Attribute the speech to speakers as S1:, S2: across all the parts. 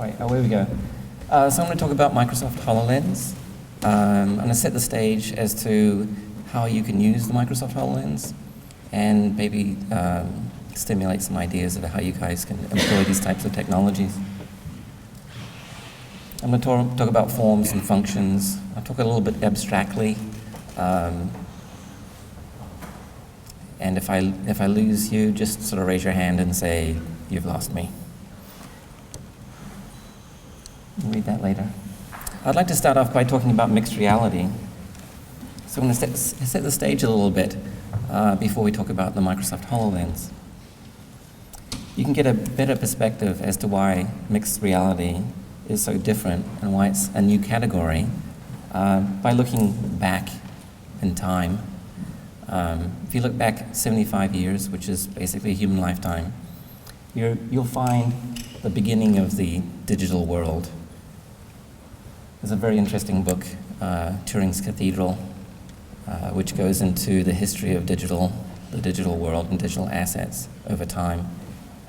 S1: All right, here we go. So I'm going to talk about Microsoft HoloLens. I'm going to set the stage as to how you can use the Microsoft HoloLens and maybe stimulate some ideas of how you guys can employ these types of technologies. I'm going to talk about forms and functions. I'll talk a little bit abstractly. And if I lose you, just sort of raise your hand and say, you've lost me. We'll read that later. I'd like to start off by talking about mixed reality. So I'm going to set the stage a little bit before we talk about the Microsoft HoloLens. You can get a better perspective as to why mixed reality is so different and why it's a new category by looking back in time. If you look back 75 years, which is basically a human lifetime, you'll find the beginning of the digital world. There's a very interesting book, Turing's Cathedral, which goes into the history of the digital world and digital assets over time.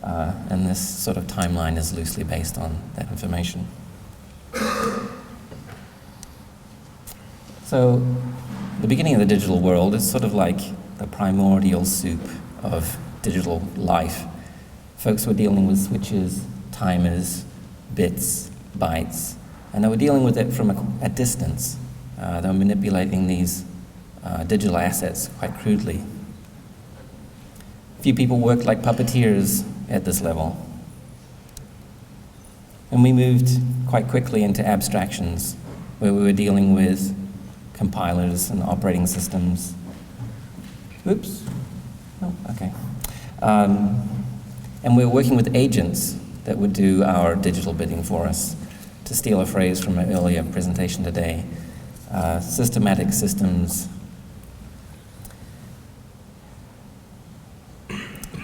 S1: And this sort of timeline is loosely based on that information. So the beginning of the digital world is sort of like the primordial soup of digital life. Folks were dealing with switches, timers, bits, bytes, and they were dealing with it from a distance. They were manipulating these digital assets quite crudely. Few people worked like puppeteers at this level. And we moved quite quickly into abstractions, where we were dealing with compilers and operating systems. Oops. Oh, okay. And we were working with agents that would do our digital bidding for us. To steal a phrase from an earlier presentation today, systematic systems.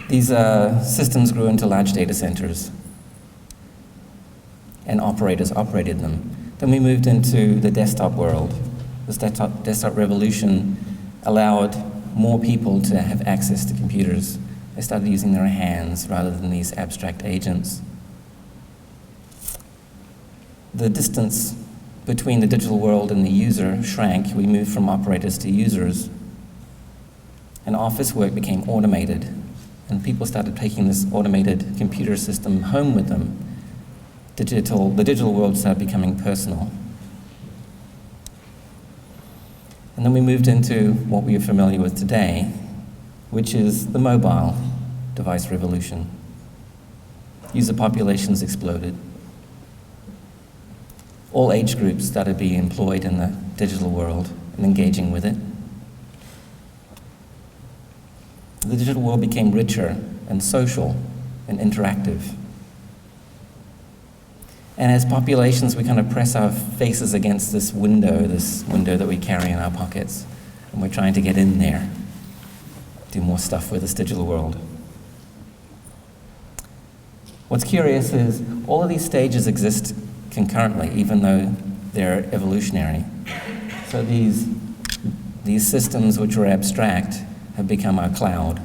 S1: These systems grew into large data centers, and operators operated them. Then we moved into the desktop world. This desktop revolution allowed more people to have access to computers. They started using their hands rather than these abstract agents. The distance between the digital world and the user shrank. We moved from operators to users. And office work became automated. And people started taking this automated computer system home with them. The digital world started becoming personal. And then we moved into what we are familiar with today, which is the mobile device revolution. User populations exploded. All age groups started being employed in the digital world and engaging with it. The digital world became richer and social and interactive. And as populations, we kind of press our faces against this window that we carry in our pockets, and we're trying to get in there, do more stuff with this digital world. What's curious is all of these stages exist concurrently, even though they're evolutionary. So these systems which were abstract have become our cloud.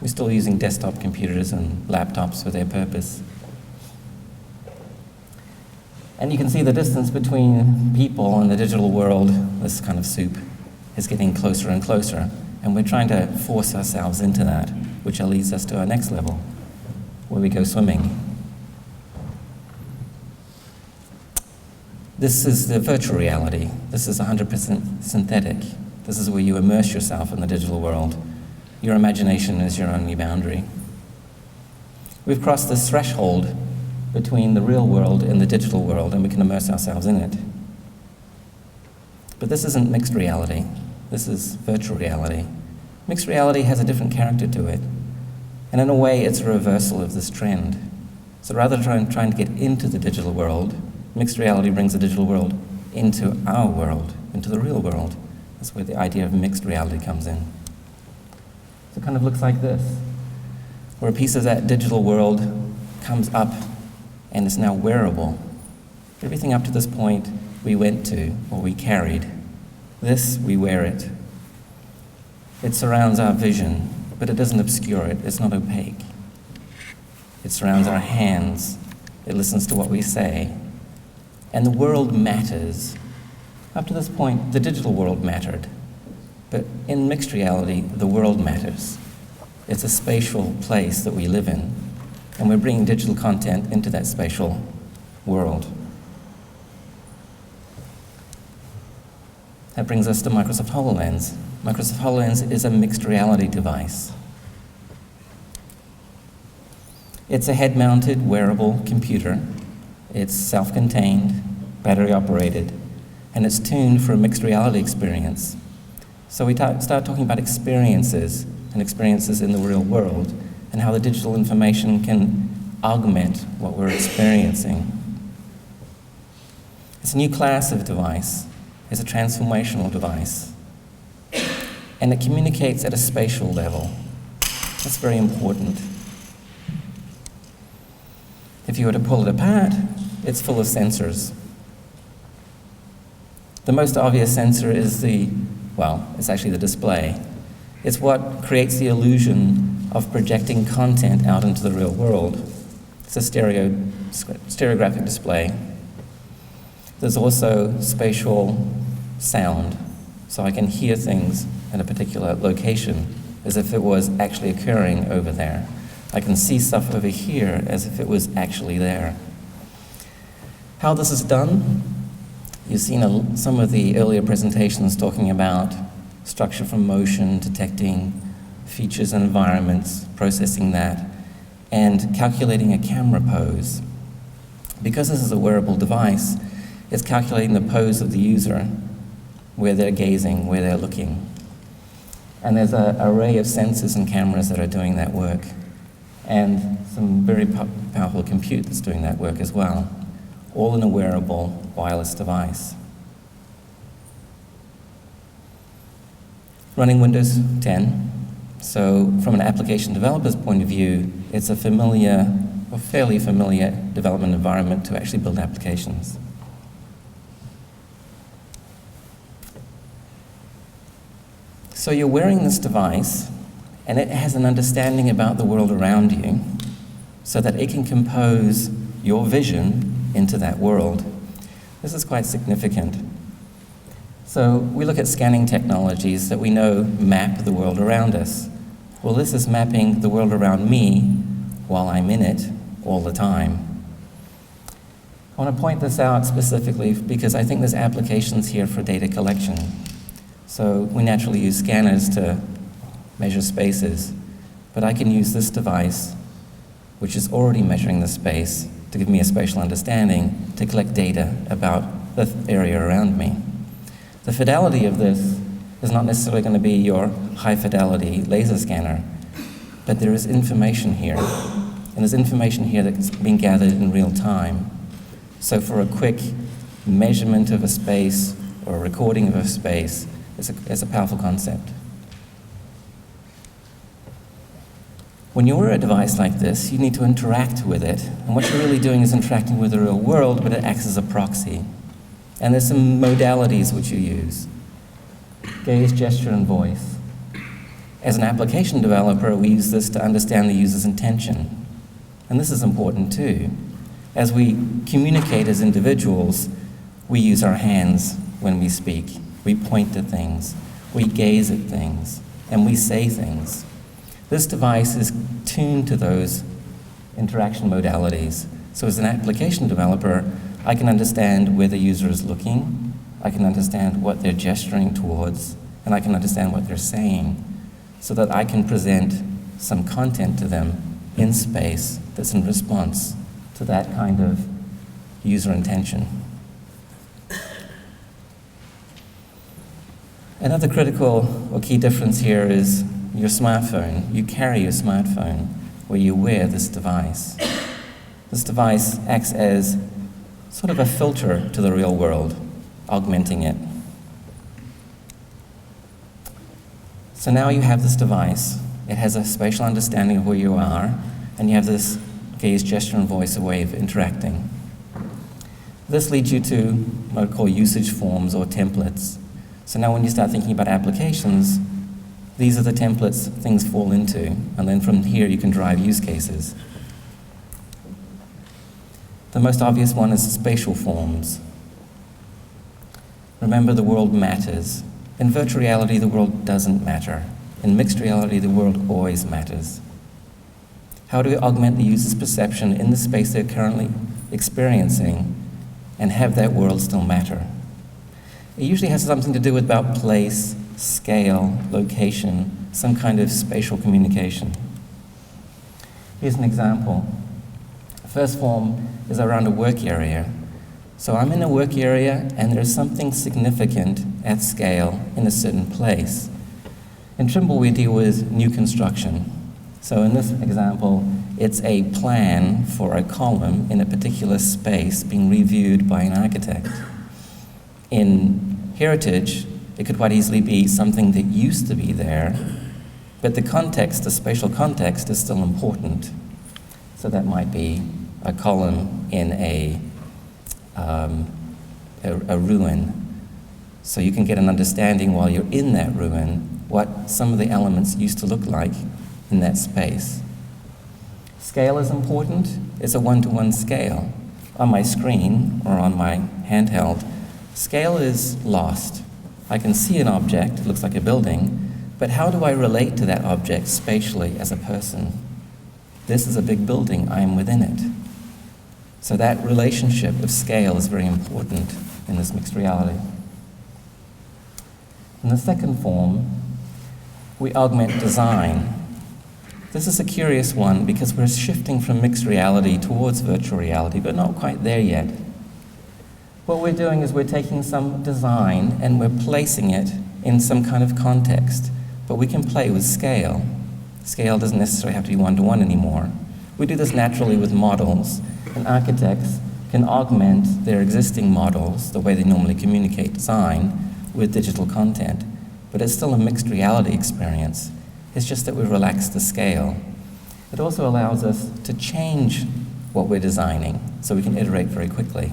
S1: We're still using desktop computers and laptops for their purpose. And you can see the distance between people and the digital world, this kind of soup, is getting closer and closer. And we're trying to force ourselves into that, which leads us to our next level, where we go swimming. This is the virtual reality. This is 100% synthetic. This is where you immerse yourself in the digital world. Your imagination is your only boundary. We've crossed this threshold between the real world and the digital world, and we can immerse ourselves in it. But this isn't mixed reality. This is virtual reality. Mixed reality has a different character to it. And in a way, it's a reversal of this trend. So rather than trying to get into the digital world, mixed reality brings the digital world into our world, into the real world. That's where the idea of mixed reality comes in. So it kind of looks like this, where a piece of that digital world comes up and is now wearable. Everything up to this point we went to, or we carried. This, we wear it. It surrounds our vision, but it doesn't obscure it. It's not opaque. It surrounds our hands, It listens to what we say. And the world matters. Up to this point, the digital world mattered. But in mixed reality, the world matters. It's a spatial place that we live in, and we're bringing digital content into that spatial world. That brings us to Microsoft HoloLens. Microsoft HoloLens is a mixed reality device. It's a head-mounted wearable computer. It's self-contained, battery-operated, and it's tuned for a mixed reality experience. So we start talking about experiences and experiences in the real world and how the digital information can augment what we're experiencing. It's a new class of device. It's a transformational device. And it communicates at a spatial level. That's very important. If you were to pull it apart, it's full of sensors. The most obvious sensor is it's actually the display. It's what creates the illusion of projecting content out into the real world. It's a stereographic display. There's also spatial sound, so I can hear things in a particular location as if it was actually occurring over there. I can see stuff over here as if it was actually there. How this is done, you've seen some of the earlier presentations talking about structure from motion, detecting features and environments, processing that, and calculating a camera pose. Because this is a wearable device, it's calculating the pose of the user, where they're gazing, where they're looking. And there's an array of sensors and cameras that are doing that work, and some very powerful compute that's doing that work as well, all in a wearable wireless device. Running Windows 10, so from an application developer's point of view, it's a familiar, or fairly familiar development environment to actually build applications. So you're wearing this device, and it has an understanding about the world around you so that it can compose your vision into that world. This is quite significant. So we look at scanning technologies that we know map the world around us. Well, this is mapping the world around me while I'm in it all the time. I want to point this out specifically because I think there's applications here for data collection. So we naturally use scanners to measure spaces, but I can use this device, which is already measuring the space, to give me a spatial understanding to collect data about the area around me. The fidelity of this is not necessarily going to be your high-fidelity laser scanner, but there is information here, and there's information here that's being gathered in real time. So for a quick measurement of a space or a recording of a space, it's a powerful concept. When you wear a device like this, you need to interact with it. And what you're really doing is interacting with the real world, but it acts as a proxy. And there's some modalities which you use. Gaze, gesture, and voice. As an application developer, we use this to understand the user's intention. And this is important too. As we communicate as individuals, we use our hands when we speak. We point to things, we gaze at things, and we say things. This device is tuned to those interaction modalities. So as an application developer, I can understand where the user is looking, I can understand what they're gesturing towards, and I can understand what they're saying, so that I can present some content to them in space that's in response to that kind of user intention. Another critical or key difference here is your smartphone. You carry your smartphone where you wear this device. This device acts as sort of a filter to the real world, augmenting it. So now you have this device. It has a spatial understanding of where you are, and you have this gaze, gesture, and voice way of interacting. This leads you to what I call usage forms or templates. So now when you start thinking about applications, these are the templates things fall into, and then from here you can drive use cases. The most obvious one is spatial forms. Remember, the world matters. In virtual reality, the world doesn't matter. In mixed reality, the world always matters. How do we augment the user's perception in the space they're currently experiencing and have that world still matter? It usually has something to do with about place, scale, location, some kind of spatial communication. Here's an example. The first form is around a work area. So I'm in a work area and there's something significant at scale in a certain place. In Trimble, we deal with new construction. So in this example, it's a plan for a column in a particular space being reviewed by an architect. In heritage, it could quite easily be something that used to be there, but the context, the spatial context, is still important. So that might be a column in a ruin. So you can get an understanding while you're in that ruin what some of the elements used to look like in that space. Scale is important. It's a one-to-one scale. On my screen or on my handheld, scale is lost. I can see an object, it looks like a building, but how do I relate to that object spatially as a person? This is a big building, I am within it. So that relationship of scale is very important in this mixed reality. In the second form, we augment design. This is a curious one because we're shifting from mixed reality towards virtual reality, but not quite there yet. What we're doing is we're taking some design and we're placing it in some kind of context, but we can play with scale. Scale doesn't necessarily have to be one-to-one anymore. We do this naturally with models, and architects can augment their existing models, the way they normally communicate design, with digital content. But it's still a mixed reality experience. It's just that we relax the scale. It also allows us to change what we're designing, so we can iterate very quickly.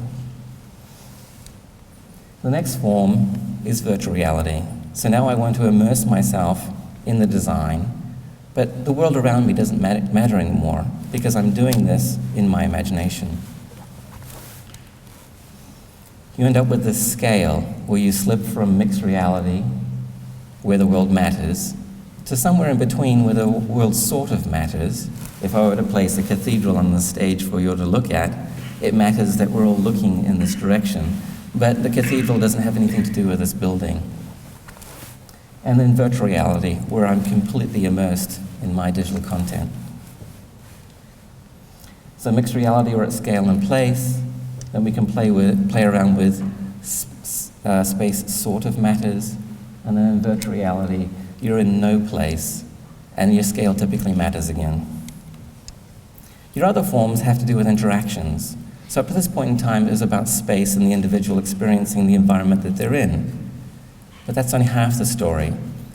S1: The next form is virtual reality. So now I want to immerse myself in the design, but the world around me doesn't matter anymore because I'm doing this in my imagination. You end up with this scale where you slip from mixed reality, where the world matters, to somewhere in between where the world sort of matters. If I were to place a cathedral on the stage for you to look at, it matters that we're all looking in this direction. But the cathedral doesn't have anything to do with this building. And then virtual reality, where I'm completely immersed in my digital content. So mixed reality, we're at scale and place. Then we can play around with space sort of matters. And then in virtual reality, you're in no place, and your scale typically matters again. Your other forms have to do with interactions. So up to this point in time, it is about space and the individual experiencing the environment that they're in. But that's only half the story.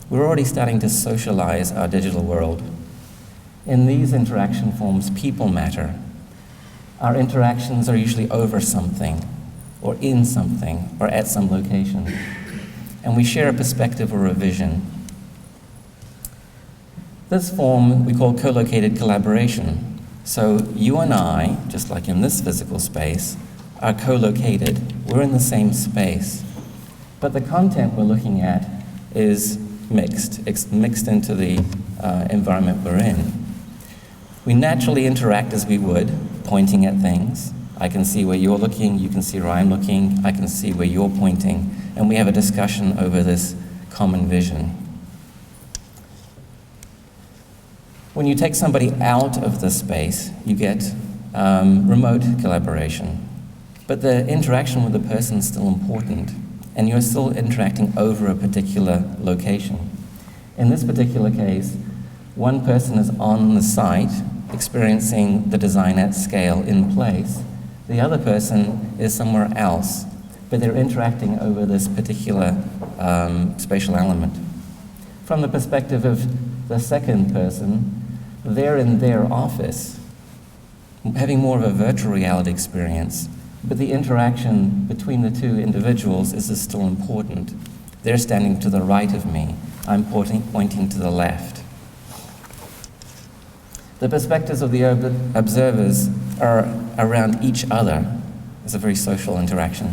S1: We're already starting to socialize our digital world. In these interaction forms, people matter. Our interactions are usually over something, or in something, or at some location. And we share a perspective or a vision. This form we call co-located collaboration. So you and I, just like in this physical space, are co-located. We're in the same space. But the content we're looking at is mixed. It's mixed into the environment we're in. We naturally interact as we would, pointing at things. I can see where you're looking, you can see where I'm looking, I can see where you're pointing, and we have a discussion over this common vision. When you take somebody out of the space, you get remote collaboration. But the interaction with the person is still important, and you're still interacting over a particular location. In this particular case, one person is on the site, experiencing the design at scale in place. The other person is somewhere else, but they're interacting over this particular spatial element. From the perspective of the second person, they're in their office, having more of a virtual reality experience, but the interaction between the two individuals is still important. They're standing to the right of me. I'm pointing to the left. The perspectives of the observers are around each other is a very social interaction.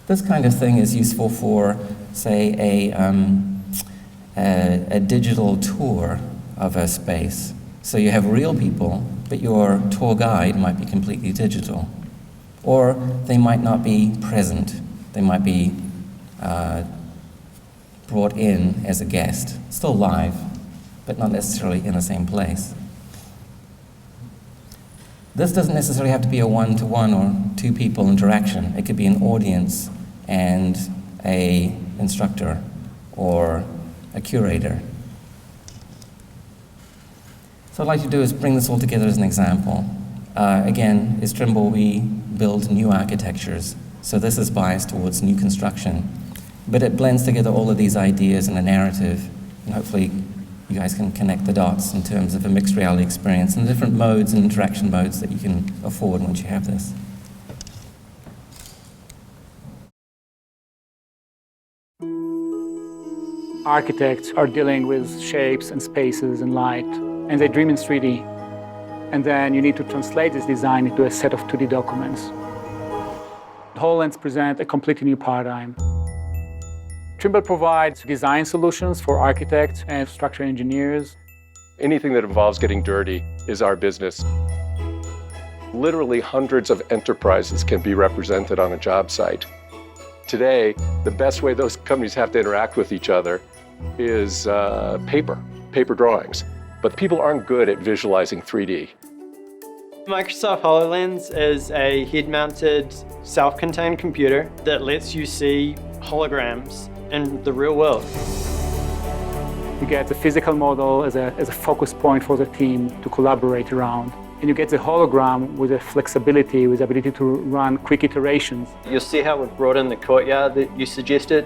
S1: This kind of thing is useful for, say, a digital tour of a space. So you have real people, but your tour guide might be completely digital. Or they might not be present. They might be brought in as a guest, still live, but not necessarily in the same place. This doesn't necessarily have to be a one-to-one or two people interaction. It could be an audience and an instructor or a curator. So what I'd like to do is bring this all together as an example. Again, as Trimble, we build new architectures. So this is biased towards new construction. But it blends together all of these ideas in a narrative, and hopefully you guys can connect the dots in terms of a mixed reality experience and the different modes and interaction modes that you can afford once you have this.
S2: Architects are dealing with shapes and spaces and light, and they dream in 3D. And then you need to translate this design into a set of 2D documents. HoloLens present a completely new paradigm. Trimble provides design solutions for architects and structural engineers.
S3: Anything that involves getting dirty is our business. Literally hundreds of enterprises can be represented on a job site. Today, the best way those companies have to interact with each other is paper drawings. But people aren't good at visualizing 3D.
S4: Microsoft HoloLens is a head-mounted, self-contained computer that lets you see holograms in the real world.
S2: You get the physical model as a focus point for the team to collaborate around. And you get the hologram with the flexibility, with the ability to run quick iterations.
S4: You'll see how we've brought in the courtyard that you suggested.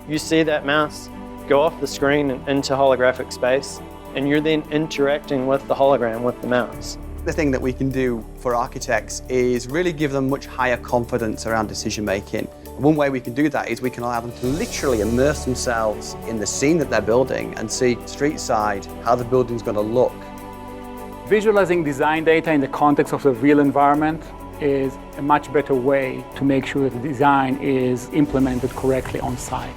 S4: You see that mouse go off the screen and into holographic space, and you're then interacting with the hologram with the mouse.
S5: The thing that we can do for architects is really give them much higher confidence around decision making. One way we can do that is we can allow them to literally immerse themselves in the scene that they're building and see street side how the building's going to look.
S2: Visualizing design data in the context of the real environment is a much better way to make sure that the design is implemented correctly on site.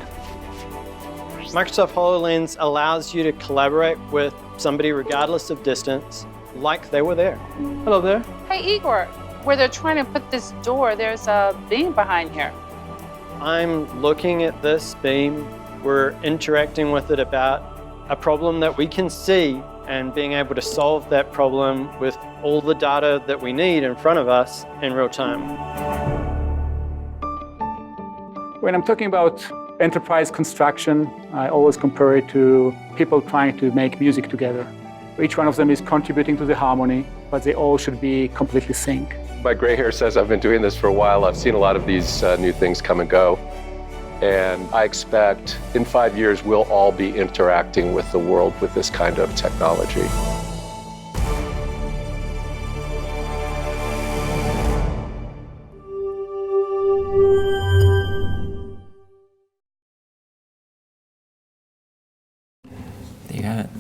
S4: Microsoft HoloLens allows you to collaborate with somebody regardless of distance, like they were there. Hello there.
S6: Hey, Igor, where they're trying to put this door, there's a beam behind here.
S4: I'm looking at this beam. We're interacting with it about a problem that we can see and being able to solve that problem with all the data that we need in front of us in real time.
S2: When I'm talking about enterprise construction, I always compare it to people trying to make music together. Each one of them is contributing to the harmony, but they all should be completely synced.
S3: My gray hair says I've been doing this for a while. I've seen a lot of these new things come and go. And I expect in 5 years, we'll all be interacting with the world with this kind of technology.
S1: There you have it.